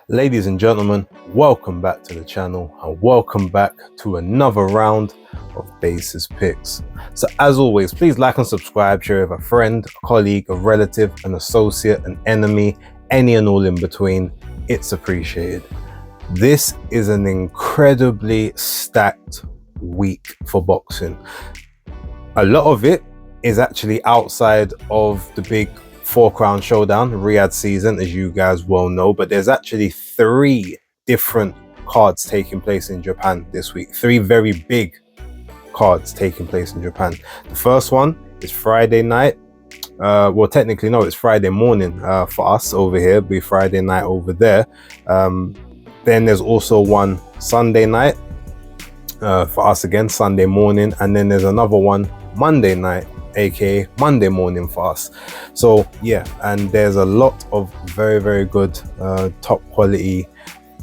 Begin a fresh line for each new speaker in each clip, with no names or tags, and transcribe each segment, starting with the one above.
Ladies and gentlemen, welcome back to the channel and welcome back to another round of Basis Picks. So as always, please like and subscribe, share with a friend, a colleague, a relative, an associate, an enemy, any and all in between. It's appreciated. This is an incredibly stacked week for boxing. A lot of it is actually outside of the big Four-Crown Showdown, Riyadh season, as you guys well know, but there's actually 3 different cards taking place in Japan this week. 3 very big cards taking place in Japan. The first one is Friday night. Well, technically, no, it's Friday morning for us over here. It'll be Friday night over there. Then there's also one Sunday night for us again, Sunday morning. And then there's another one Monday night, aka Monday morning for us. So yeah, and there's a lot of very good top quality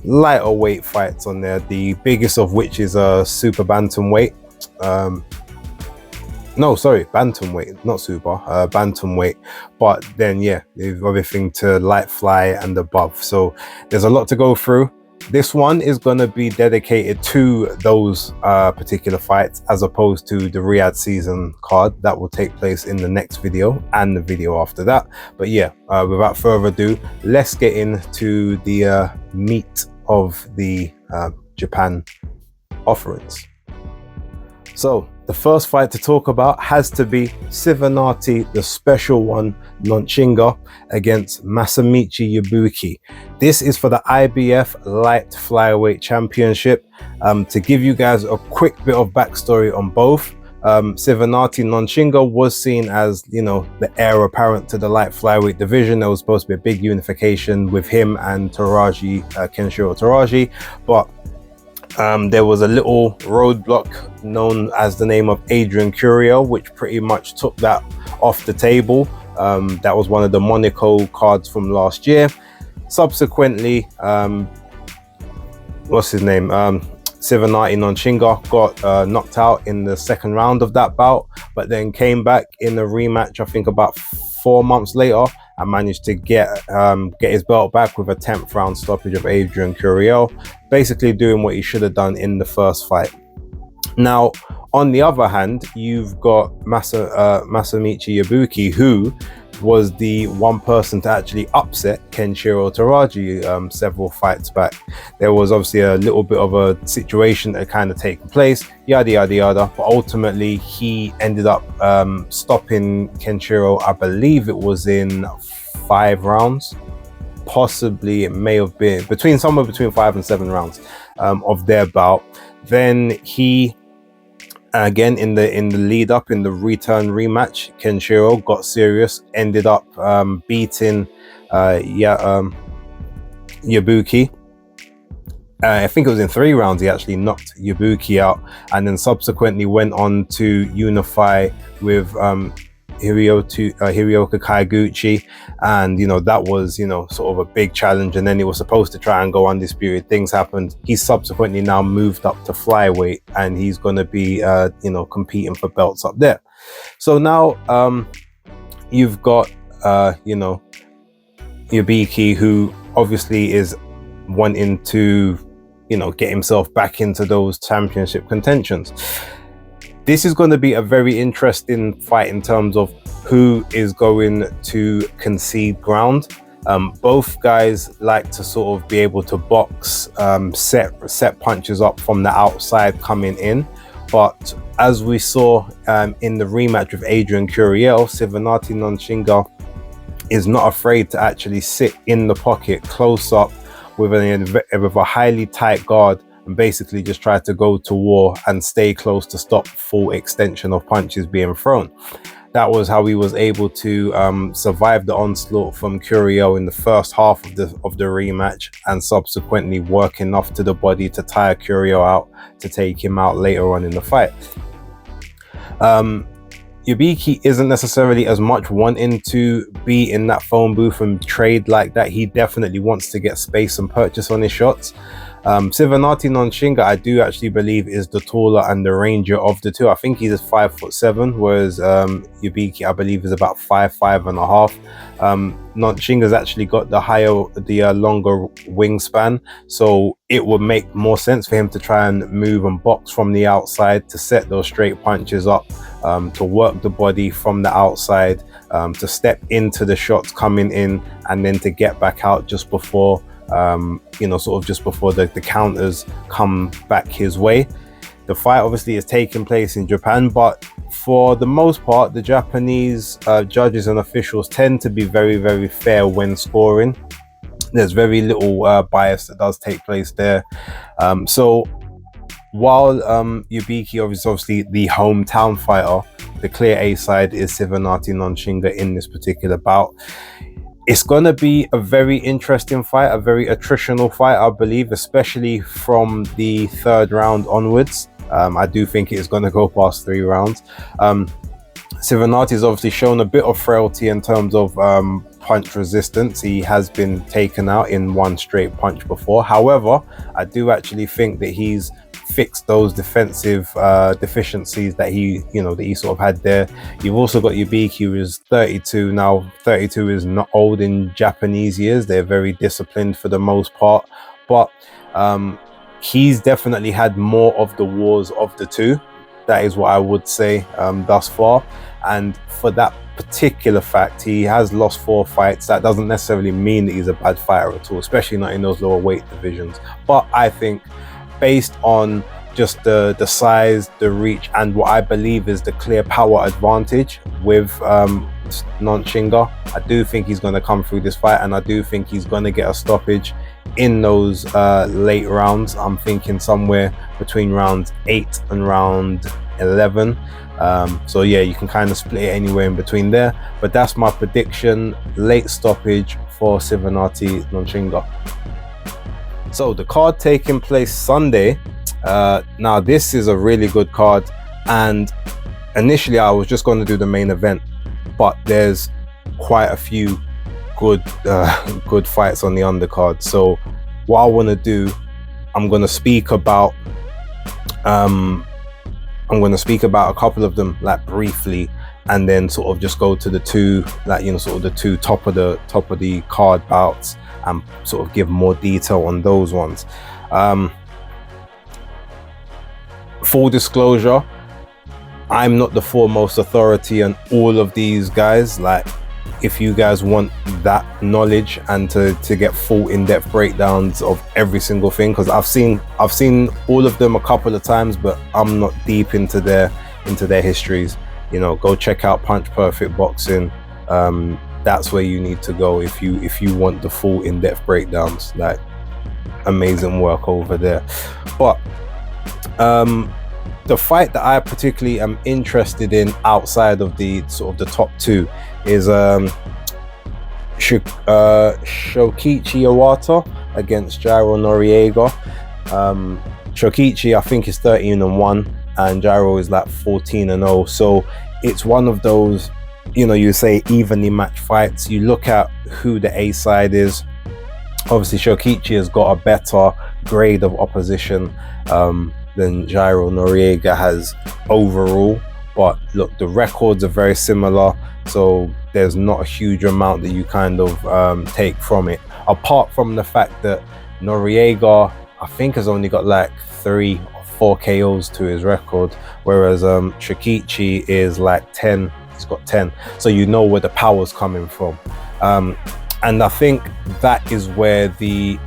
lighter weight fights on there, the biggest of which is a super bantamweight, bantamweight, not super, bantamweight. But then yeah, there's everything to light fly and above, so there's a lot to go through. This one is going to be dedicated to those particular fights, as opposed to the Riyadh season card that will take place in the next video and the video after that. But yeah, without further ado, let's get into the meat of the Japan offerings. So the first fight to talk about has to be Sivanati, the special one, Nonchinga, against Masamichi Yabuki. This is for the IBF Light Flyweight Championship. To give you guys a quick bit of backstory on both, Sivanati Nonchinga was seen as, you know, the heir apparent to the light flyweight division. There was supposed to be a big unification with him and Teraji, Kenshiro Teraji, but there was a little roadblock known as the name of Adrian Curio, which pretty much took that off the table. That was one of the Monaco cards from last year. Subsequently, what's his name? Sivanati Nonchinga got knocked out in the second round of that bout, but then came back in a rematch, I think about 4 months later, and managed to get his belt back with a 10th round stoppage of Adrian Curio, basically doing what he should have done in the first fight. Now, on the other hand, you've got Masamichi Yabuki, who was the one person to actually upset Kenshiro Teraji several fights back. There was obviously a little bit of a situation that kind of taken place, yada yada yada, but ultimately he ended up stopping Kenshiro. I believe it was in 5 rounds, possibly it may have been somewhere between 5 and 7 rounds of their bout. Then he, again, in the lead up, in the return rematch, Kenshiro got serious, ended up beating Yabuki. I think it was in 3 rounds he actually knocked Yabuki out, and then subsequently went on to unify with Hirooki Kaiguchi, and you know, that was, you know, sort of a big challenge, and then he was supposed to try and go undisputed. Things happened. He's subsequently now moved up to flyweight, and he's going to be you know, competing for belts up there. So now you've got you know, Yabuki, who obviously is wanting to, you know, get himself back into those championship contentions. This is going to be a very interesting fight in terms of who is going to concede ground. Both guys like to sort of be able to box, set punches up from the outside coming in. But as we saw in the rematch with Adrian Curio, Sivanati Nonchinga is not afraid to actually sit in the pocket close up with a highly tight guard, and basically just try to go to war and stay close to stop full extension of punches being thrown. That was how he was able to survive the onslaught from Curio in the first half of the rematch, and subsequently work enough to the body to tire Curio out to take him out later on in the fight. Yabuki isn't necessarily as much wanting to be in that phone booth and trade like that. He definitely wants to get space and purchase on his shots. Civinati Nonshinga, I do actually believe, is the taller and the rangier of the two. I think he's 5'7", whereas Yubiki, I believe, is about 5'5.5". Nonshinga's actually got the longer wingspan, so it would make more sense for him to try and move and box from the outside to set those straight punches up, to work the body from the outside, to step into the shots coming in, and then to get back out just before just before the counters come back his way. The fight obviously is taking place in Japan, but for the most part, the Japanese judges and officials tend to be very, very fair when scoring. There's very little bias that does take place there. So while Yubiki is obviously the hometown fighter, the clear A side is Civinati Nonshinga in this particular bout. It's going to be a very interesting fight, a very attritional fight, I believe, especially from the third round onwards. I do think it is going to go past 3 rounds. Civinati has obviously shown a bit of frailty in terms of punch resistance. He has been taken out in one straight punch before. However, I do actually think that he's fixed those defensive deficiencies that he sort of had there. You've also got Yubiki, who is 32 now. 32 is not old in Japanese years. They're very disciplined for the most part, but he's definitely had more of the wars of the two. That is what I would say thus far. And for that particular fact, he has lost 4 fights. That doesn't necessarily mean that he's a bad fighter at all, especially not in those lower weight divisions. But I think, based on just the size, the reach, and what I believe is the clear power advantage with Nonshinga, I do think he's going to come through this fight, and I do think he's going to get a stoppage in those late rounds. I'm thinking somewhere between round 8 and round 11. So yeah, you can kind of split it anywhere in between there, but that's my prediction: late stoppage for Civinati Nonshinga. So the card taking place Sunday, now this is a really good card, and initially I was just going to do the main event, but there's quite a few good fights on the undercard. So what I want to do, I'm going to speak about a couple of them, like, briefly, and then sort of just go to the two, like, sort of the two top of the card bouts, and sort of give more detail on those ones. Full disclosure, I'm not the foremost authority on all of these guys. Like, if you guys want that knowledge and to get full in-depth breakdowns of every single thing, because I've seen all of them a couple of times, but I'm not deep into their histories, go check out Punch Perfect Boxing. That's where you need to go if you want the full in-depth breakdowns. Like, amazing work over there. But the fight that I particularly am interested in outside of the sort of the top 2 is Shokichi Iwata against Gyro Noriega. Shokichi, I think, is 13-1, and Gyro is like 14-0. So it's one of those, you say evenly matched fights. You look at who the A side is. Obviously, Shokichi has got a better grade of opposition than Gyro Noriega has overall. But look, the records are very similar, so there's not a huge amount that you kind of take from it, apart from the fact that Noriega, I think, has only got like 3 or 4 KOs to his record, whereas Shokichi is like 10. He's got 10, so you know where the power's coming from. And I think that is where the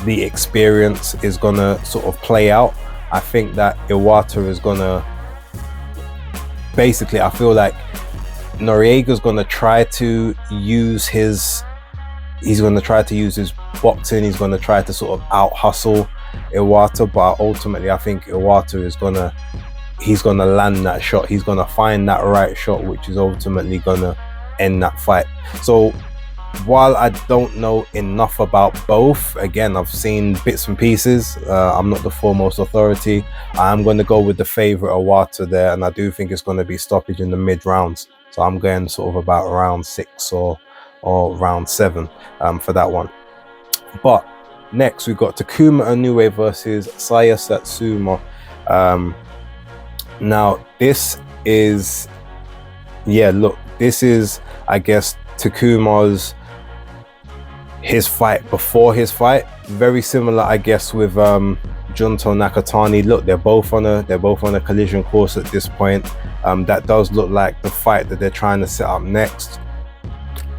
experience is gonna sort of play out. I think that Iwata is gonna, basically, I feel like Noriega's gonna try to use his boxing. He's gonna try to sort of out hustle Iwata, but ultimately I think Iwata is gonna land that shot. He's gonna find that right shot, which is ultimately gonna end that fight. So while I don't know enough about both, again, I've seen bits and pieces, I'm not the foremost authority. I'm going to go with the favorite Iwata there, and I do think it's going to be stoppage in the mid rounds. So I'm going sort of about round 6 or round 7 for that one. But Next, we've got Takuma Inoue versus Saya Satsuma. Now, this is, this is, I guess, Takuma's his fight before his fight. Very similar, I guess, with Junto Nakatani. Look, they're both on a collision course at this point. That does look like the fight that they're trying to set up next.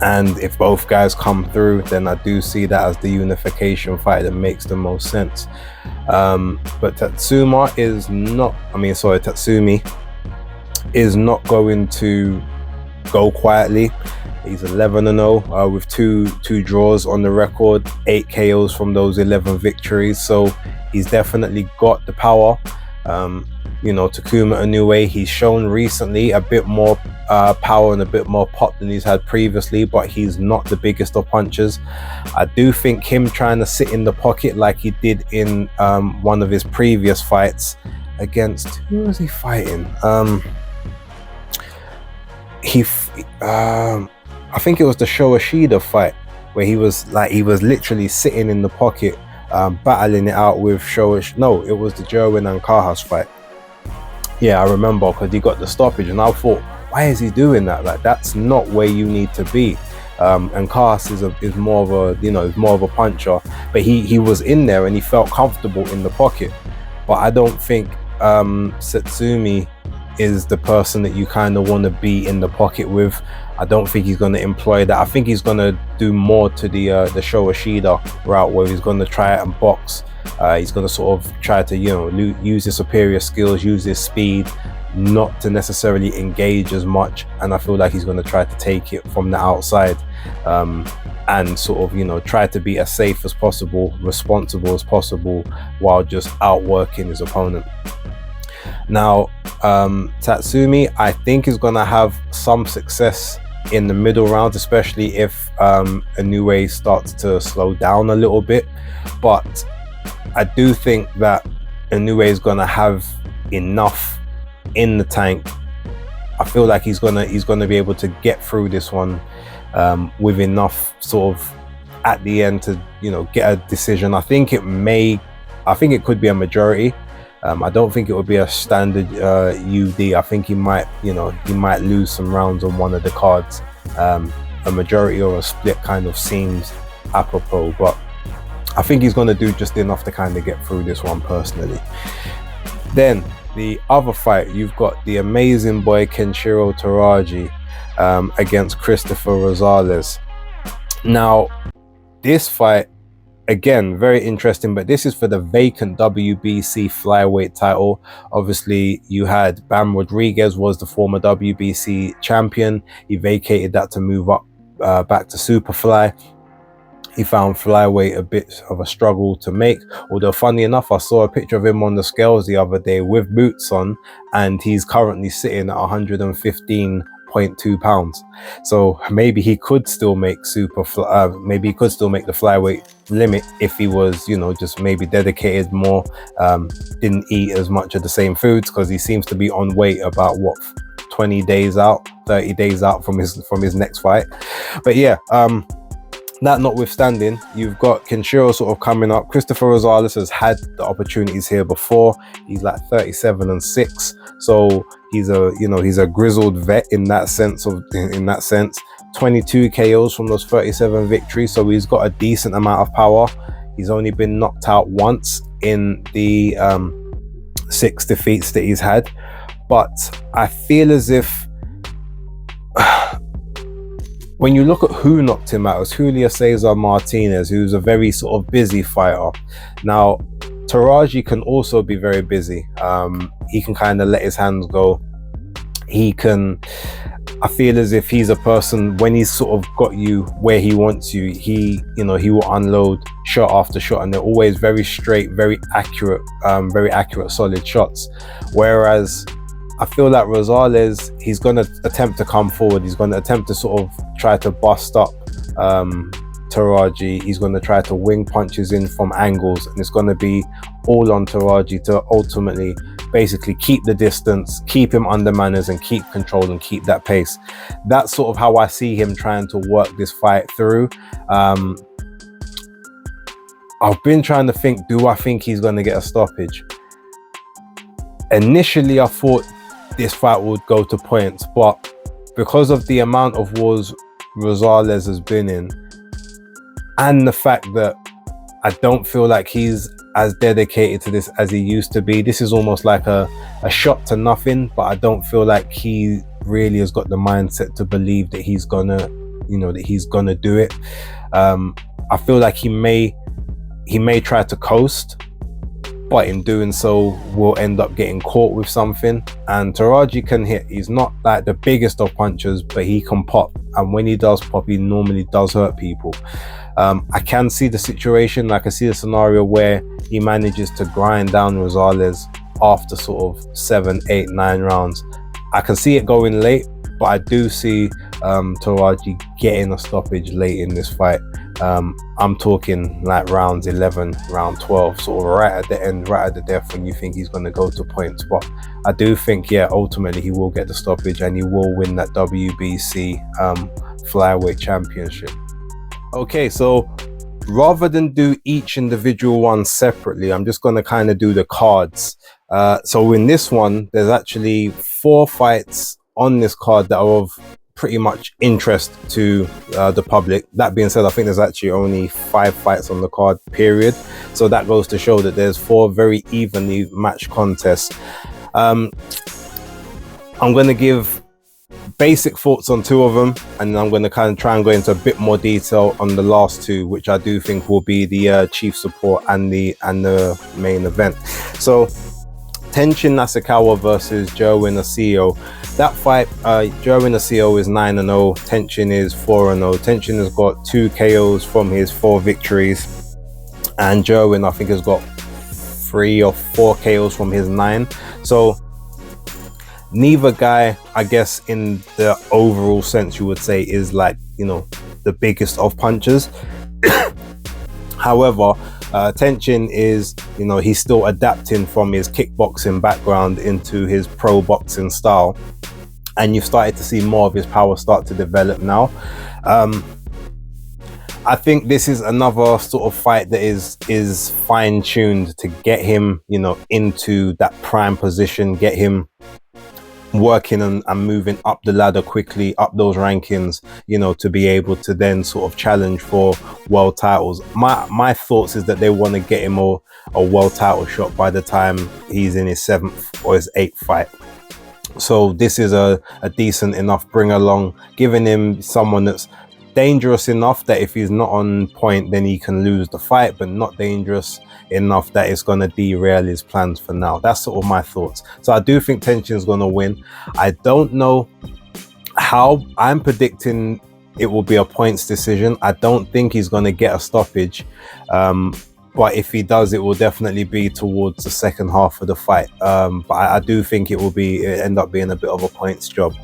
And if both guys come through, then I do see that as the unification fight that makes the most sense. But Tatsumi is not going to go quietly. He's 11-0 with two draws on the record, 8 KOs from those 11 victories. So he's definitely got the power. Takuma Inoue, he's shown recently a bit more power and a bit more pop than he's had previously, but he's not the biggest of punchers. I do think him trying to sit in the pocket like he did in one of his previous fights against, who was he fighting? I think it was the Shochi fight, where he was literally sitting in the pocket, battling it out with Shochi. No, it was the Jerwin and Kaha's fight. Yeah, I remember, because he got the stoppage, and I thought, why is he doing that? Like, that's not where you need to be. And Kahas is more of a puncher, but he was in there and he felt comfortable in the pocket. But I don't think Satsumi is the person that you kind of want to be in the pocket with. I don't think he's going to employ that. I think he's going to do more to the Showa route, where he's going to try it and box. He's going to sort of try to use his superior skills, use his speed, not to necessarily engage as much. And I feel like he's going to try to take it from the outside, and sort of try to be as safe as possible, responsible as possible, while just outworking his opponent. Now, Tatsumi, I think, is going to have some success in the middle rounds, especially if Inoue starts to slow down a little bit. But I do think that Inoue is going to have enough in the tank. I feel like he's going to be able to get through this one with enough sort of at the end to get a decision. I think it could be a majority. I don't think it would be a standard UD. I think he might lose some rounds on one of the cards. A majority or a split kind of seems apropos, but I think he's going to do just enough to kind of get through this one personally. Then the other fight, you've got the amazing boy Kenshiro Teraji against Christopher Gonzalez. Now, this fight, again, very interesting, but this is for the vacant WBC flyweight title. Obviously, you had Bam Rodriguez was the former WBC champion. He vacated that to move up back to Superfly. He found flyweight a bit of a struggle to make, although funny enough, I saw a picture of him on the scales the other day with boots on, and he's currently sitting at 115.2 pounds. So maybe he could still make maybe he could still make the flyweight limit if he was just maybe dedicated more, didn't eat as much of the same foods, because he seems to be on weight about 30 days out from his next fight. But yeah, that notwithstanding, you've got Kenshiro sort of coming up. Christopher Gonzalez has had the opportunities here before. He's like 37-6, so he's a grizzled vet in that sense. 22 KOs from those 37 victories, so he's got a decent amount of power. He's only been knocked out once in the 6 defeats that he's had, but I feel as if when you look at who knocked him out, it was Julio Cesar Martinez, who's a very sort of busy fighter. Now, Teraji can also be very busy. He can kind of let his hands go. I feel as if he's a person, when he's sort of got you where he wants you, he will unload shot after shot, and they're always very straight, very accurate, solid shots. Whereas I feel like Gonzalez, he's going to attempt to come forward. He's going to attempt to sort of try to bust up Teraji. He's going to try to wing punches in from angles, and it's going to be all on Teraji to ultimately basically keep the distance, keep him under manners, and keep control and keep that pace. That's sort of how I see him trying to work this fight through. I've been trying to think, do I think he's going to get a stoppage? Initially, I thought this fight would go to points, but because of the amount of wars Gonzalez has been in, and the fact that I don't feel like he's as dedicated to this as he used to be, this is almost like a shot to nothing, but I don't feel like he really has got the mindset to believe that he's gonna, that he's gonna do it. I feel like he may try to coast, but in doing so will end up getting caught with something. And Teraji can hit. He's not like the biggest of punchers, but he can pop, and when he does pop, he normally does hurt people. I can see the situation, like I see a scenario where he manages to grind down Gonzalez after sort of 7, 8, 9 rounds. I can see it going late, but I do see Teraji getting a stoppage late in this fight. I'm talking like rounds 11, round 12, sort of right at the end, right at the death, when you think he's going to go to points. But I do think, yeah, ultimately he will get the stoppage and he will win that WBC Flyweight Championship. Okay, so rather than do each individual one separately, I'm just going to kind of do the cards. So in this one, there's actually 4 fights on this card that are of pretty much interest to the public. That being said, I think there's actually only 5 fights on the card, period. So that goes to show that there's 4 very evenly matched contests. I'm going to give basic thoughts on 2 of them, and I'm going to kind of try and go into a bit more detail on the last 2, which I do think will be the chief support and the main event. So Tenshin Nikawa versus Jo AIO. That fight, Jo AIO is 9-0, Tenshin is 4-0. Tenshin has got 2 KOs from his 4 victories, and Jo I think has got 3 or 4 KOs from his 9. So neither guy, I guess in the overall sense you would say, is like, the biggest of punchers. However, Tenshin is, he's still adapting from his kickboxing background into his pro boxing style, and you've started to see more of his power start to develop now. I think this is another sort of fight that is fine-tuned to get him, into that prime position, get him working and moving up the ladder quickly, up those rankings, to be able to then sort of challenge for world titles. My thoughts is that they want to get him a world title shot by the time he's in his 7th or his 8th fight. So this is a decent enough bring along, giving him someone that's dangerous enough that if he's not on point, then he can lose the fight, but not dangerous enough that it's going to derail his plans for now. That's sort of my thoughts. So I do think Tenshin is going to win. I don't know how. I'm predicting it will be a points decision. I don't think he's going to get a stoppage, but if he does, it will definitely be towards the second half of the fight. But I do think it end up being a bit of a points job.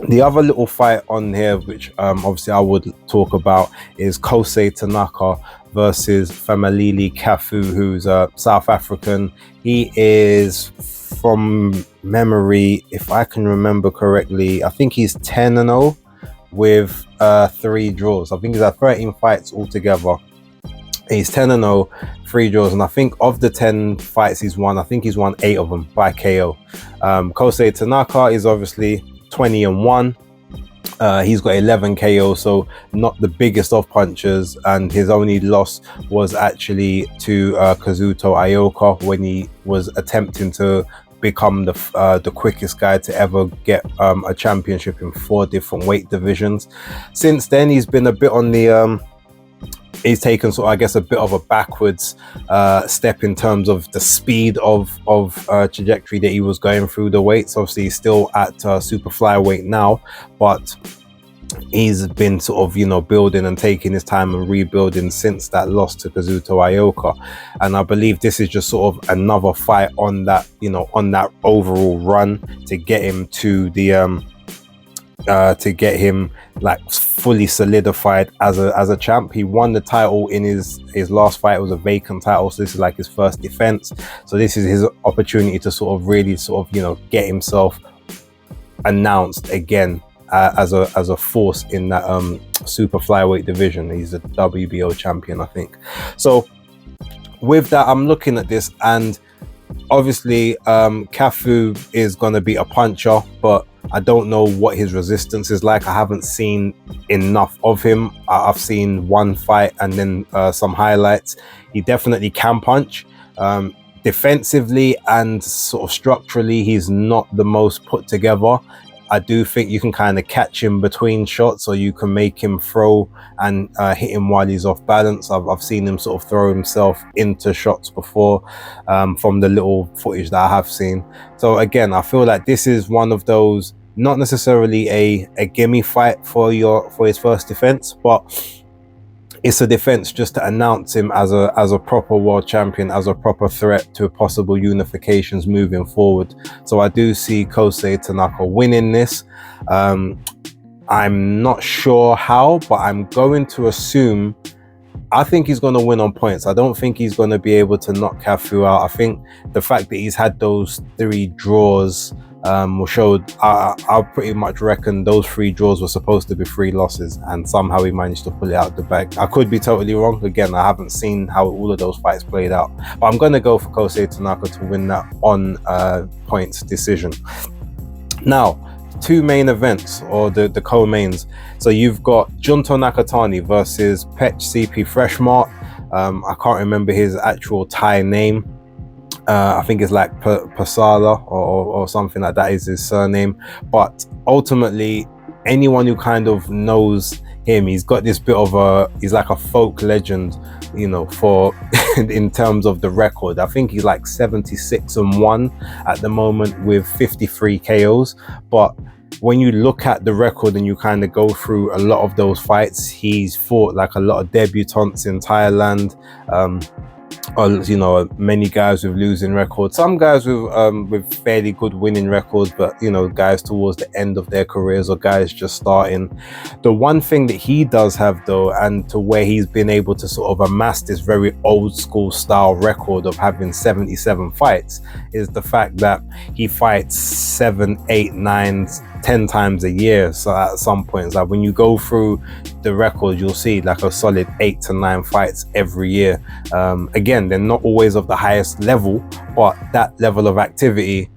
The other little fight on here, which obviously I would talk about, is Kosei Tanaka versus Famalili Kafu, who's South African. He is, from memory, if I can remember correctly, I think he's 10-0 with 3 draws. I think he's had 13 fights altogether. He's 10-0, 3 draws, and I think of the 10 fights he's won, I think he's won 8 of them by KO. Kosei Tanaka is obviously 20-1. He's got 11 KO, so not the biggest of punchers, and his only loss was actually to Kazuto Ioka when he was attempting to become the quickest guy to ever get a championship in 4 different weight divisions. Since then, he's been a bit on the he's taken sort of, I guess, a bit of a backwards step in terms of the speed of trajectory that he was going through the weights. Obviously, he's still at super flyweight now, but he's been sort of, building and taking his time and rebuilding since that loss to Kazuto Ioka. And I believe this is just sort of another fight on that, on that overall run to get him to the to get him like fully solidified as a champ. He won the title in his last fight. It was a vacant title, so this is like his first defense. So this is his opportunity to sort of really get himself announced again as a force in that super flyweight division. He's a WBO champion, I think. So with that, I'm looking at this, and obviously Kafu is going to be a puncher, but I don't know what his resistance is like. I haven't seen enough of him. I've seen one fight and then some highlights. He definitely can punch. Defensively and sort of structurally, he's not the most put together. I do think you can kind of catch him between shots, or you can make him throw and hit him while he's off balance. I've seen him sort of throw himself into shots before from the little footage that I have seen. So again, I feel like this is one of those, not necessarily a gimme fight for his first defense, but it's a defense just to announce him as a proper world champion, as a proper threat to possible unifications moving forward. So I do see Kosei Tanaka winning this. I'm not sure how, but I'm going to assume, I think he's going to win on points. I don't think he's going to be able to knock Kafu out. I think the fact that he's had those 3 draws will show. I pretty much reckon those 3 draws were supposed to be 3 losses, and somehow he managed to pull it out the bag. I could be totally wrong. Again, I haven't seen how all of those fights played out, but I'm going to go for Kosei Tanaka to win that on points decision. Now, 2 main events, or the co-mains. So you've got Junto Nakatani versus Pech CP Freshmart. I can't remember his actual Thai name. I think it's like Pasala or something like that is his surname. But ultimately, anyone who kind of knows him, he's got this bit of he's like a folk legend, you know, for in terms of the record. I think he's like 76-1 at the moment with 53 KOs. But when you look at the record and you kind of go through a lot of those fights, he's fought like a lot of debutantes in Thailand. You know, many guys with losing records, some guys with fairly good winning records, but you know, guys towards the end of their careers or guys just starting. The one thing that he does have though, and to where he's been able to sort of amass this very old school style record of having 77 fights, is the fact that he fights 7, 8, 9, 10 times a year. So at some points, like when you go through the record, you'll see like a solid 8 to 9 fights every year. Again, they're not always of the highest level, but that level of activity,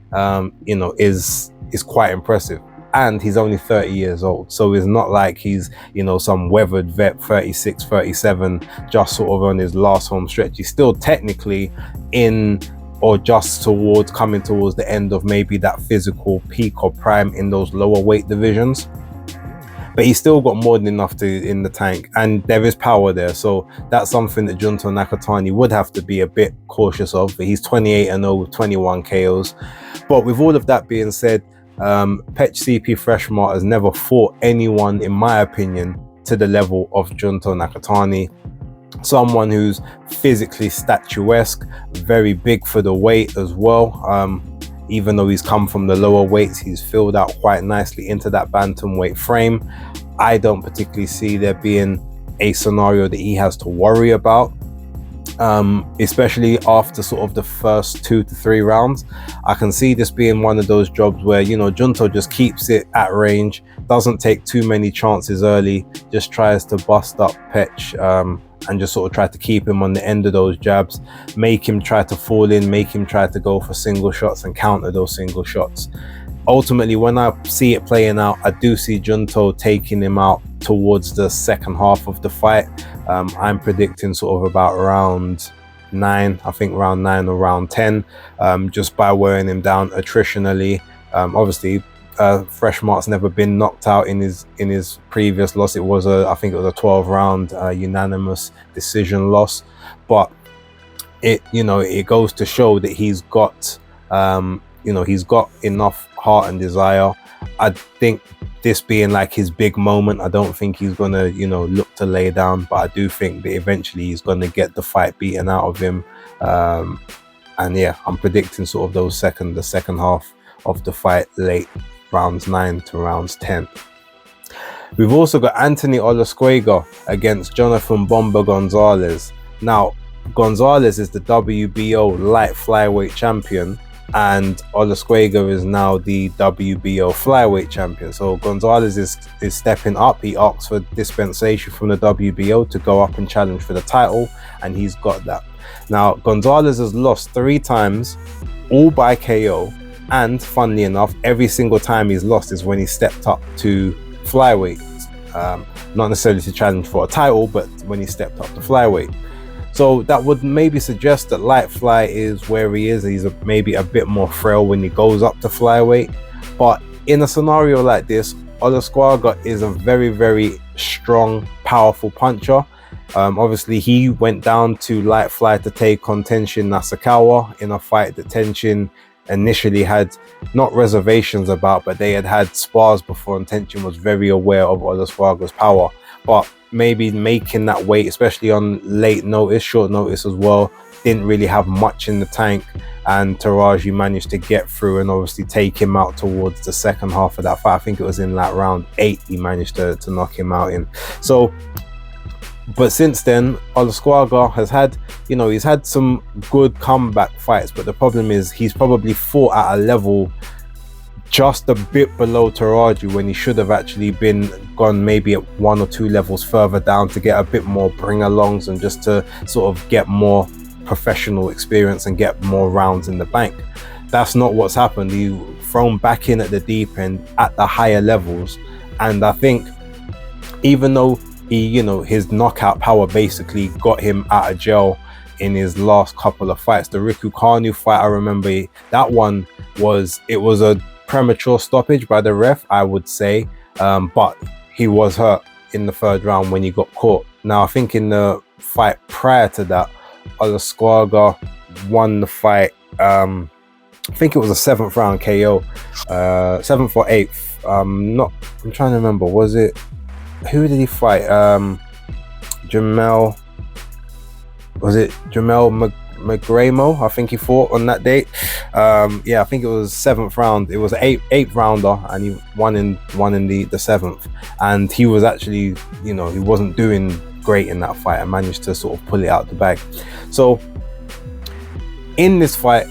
you know, is quite impressive. And he's only 30 years old, so it's not like he's, you know, some weathered vet, 36, 37, just sort of on his last home stretch. He's still technically in, or just coming towards the end of maybe that physical peak or prime in those lower weight divisions. But he's still got more than enough in the tank, and there is power there. So that's something that Junto Nakatani would have to be a bit cautious of. But he's 28-0 with 21 KOs. But with all of that being said, Pech CP Freshmart has never fought anyone, in my opinion, to the level of Junto Nakatani. Someone who's physically statuesque, very big for the weight as well. Even though he's come from the lower weights, he's filled out quite nicely into that bantamweight frame. I don't particularly see there being a scenario that he has to worry about, especially after sort of the first 2 to 3 rounds. I can see this being one of those jobs where, you know, Junto just keeps it at range, doesn't take too many chances early, just tries to bust up Pech, and just sort of try to keep him on the end of those jabs, make him try to fall in, make him try to go for single shots and counter those single shots. Ultimately, when I see it playing out, I do see Junto taking him out towards the second half of the fight. I'm predicting sort of about round 9, I think round 9 or round 10, just by wearing him down attritionally. Obviously, Freshmart's never been knocked out in his previous loss. It was I think it was a 12-round unanimous decision loss, but it goes to show that he's got he's got enough heart and desire. I think this being like his big moment, I don't think he's gonna look to lay down, but I do think that eventually he's gonna get the fight beaten out of him. And yeah, I'm predicting sort of the second half of the fight, late rounds 9 to rounds 10. We've also got Anthony Olasquega against Jonathan Bomber Gonzalez. Now, Gonzalez is the WBO light flyweight champion, and Olasquega is now the WBO flyweight champion. So Gonzalez is stepping up. He asked for dispensation from the WBO to go up and challenge for the title, and he's got that. Now, Gonzalez has lost 3 times, all by KO, and funnily enough, every single time he's lost is when he stepped up to flyweight. Not necessarily to challenge for a title, but when he stepped up to flyweight. So that would maybe suggest that light fly is where he is. He's maybe a bit more frail when he goes up to flyweight. But in a scenario like this, Olasquega is a very, very strong, powerful puncher. Obviously, he went down to light fly to take on Tenshin Nikawa in a fight that Tenshin initially had not reservations about, but they had spars before, and Tenshin was very aware of Olasquega's power. But maybe making that weight, especially on short notice as well, didn't really have much in the tank, and Teraji managed to get through and obviously take him out towards the second half of that fight. I think it was in like round 8 he managed to knock him out in. So, but since then, Olasquega has had, he's had some good comeback fights, but the problem is he's probably fought at a level just a bit below Teraji when he should have actually gone maybe at 1 or 2 levels further down to get a bit more bring-alongs and just to sort of get more professional experience and get more rounds in the bank. That's not what's happened. He's thrown back in at the deep end at the higher levels, and I think even though he, his knockout power basically got him out of jail in his last couple of fights. The Rikukanu fight, I remember that one was a premature stoppage by the ref, I would say, but he was hurt in the 3rd round when he got caught. Now, I think in the fight prior to that, Olasquega won the fight. I think it was a 7th round KO, 7th or 8th. I'm trying to remember. Was it? Who did he fight? Jamel McGramo, I think he fought on that date. I think it was 7th round. It was an 8th rounder, and he won in the 7th. And he was actually, he wasn't doing great in that fight and managed to sort of pull it out the bag. So in this fight,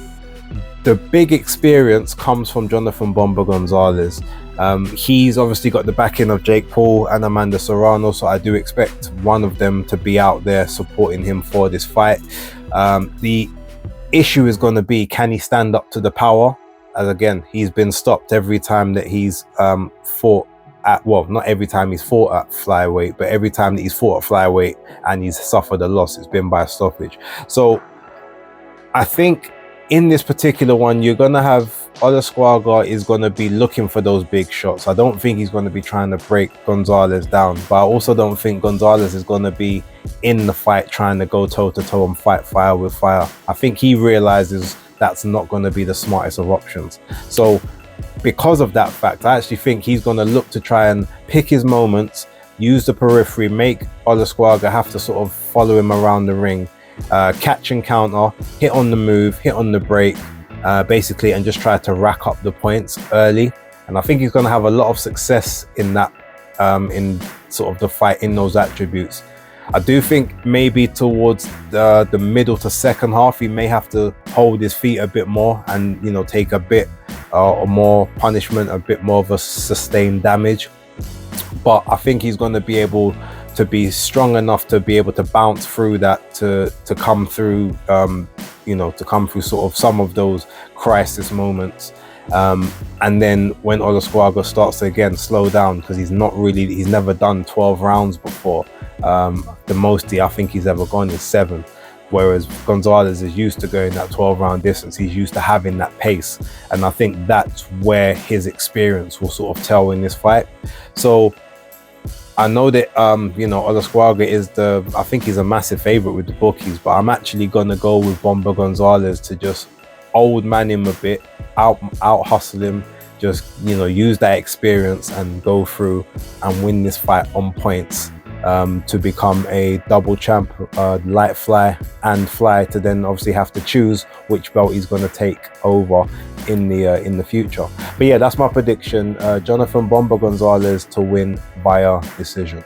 the big experience comes from Jonathan Bomba Gonzalez. He's obviously got the backing of Jake Paul and Amanda Serrano, so I do expect one of them to be out there supporting him for this fight. The issue is going to be, can he stand up to the power? As again, he's been stopped every time that he's fought at, well, not every time he's fought at flyweight, but every time that he's fought at flyweight and he's suffered a loss, it's been by a stoppage. So I think in this particular one, you're going to have Olasquega is going to be looking for those big shots. I don't think he's going to be trying to break Gonzalez down, but I also don't think Gonzalez is going to be in the fight trying to go toe-to-toe and fight fire with fire. I think he realizes that's not going to be the smartest of options. So because of that fact, I actually think he's going to look to try and pick his moments, use the periphery, make Olasquega have to sort of follow him around the ring, catch and counter, hit on the move, hit on the break, basically, and just try to rack up the points early. And I think he's going to have a lot of success in that, in sort of the fight in those attributes. I do think maybe towards the middle to second half, he may have to hold his feet a bit more and, take a bit or more punishment, a bit more of a sustained damage. But I think he's going to be able to be strong enough to be able to bounce through that, to come through, to come through sort of some of those crisis moments. And then when Olasquega starts to again slow down, because he's never done 12 rounds before. The most I think he's ever gone is 7. Whereas Gonzalez is used to going that 12 round distance. He's used to having that pace. And I think that's where his experience will sort of tell in this fight. So I know that, Olasquega I think he's a massive favorite with the bookies, but I'm actually going to go with Bomba Gonzalez to just old man him a bit, out hustle him, just, use that experience and go through and win this fight on points, to become a double champ, light fly and fly, to then obviously have to choose which belt he's going to take over in the future. But yeah, that's my prediction. Jonathan Bomba Gonzalez to win via decision.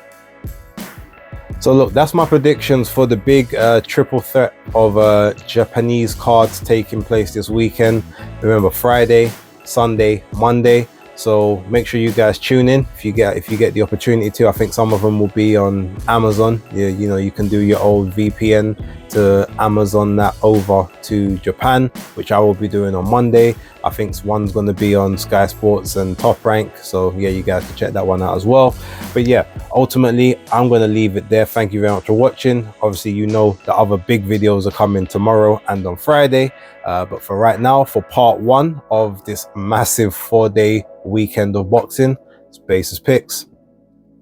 So look, that's my predictions for the big triple threat of Japanese cards taking place this weekend. Remember, Friday, Sunday, Monday. So make sure you guys tune in if you get the opportunity to. I think some of them will be on Amazon. You know, you can do your old VPN to Amazon that over to Japan, which I will be doing on Monday. I think one's going to be on Sky Sports and Top Rank. So yeah, you guys can check that one out as well. But yeah, ultimately, I'm going to leave it there. Thank you very much for watching. Obviously, you know the other big videos are coming tomorrow and on Friday. But for right now, for part 1 of this massive 4-day weekend of boxing, Spaces Picks,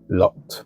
locked.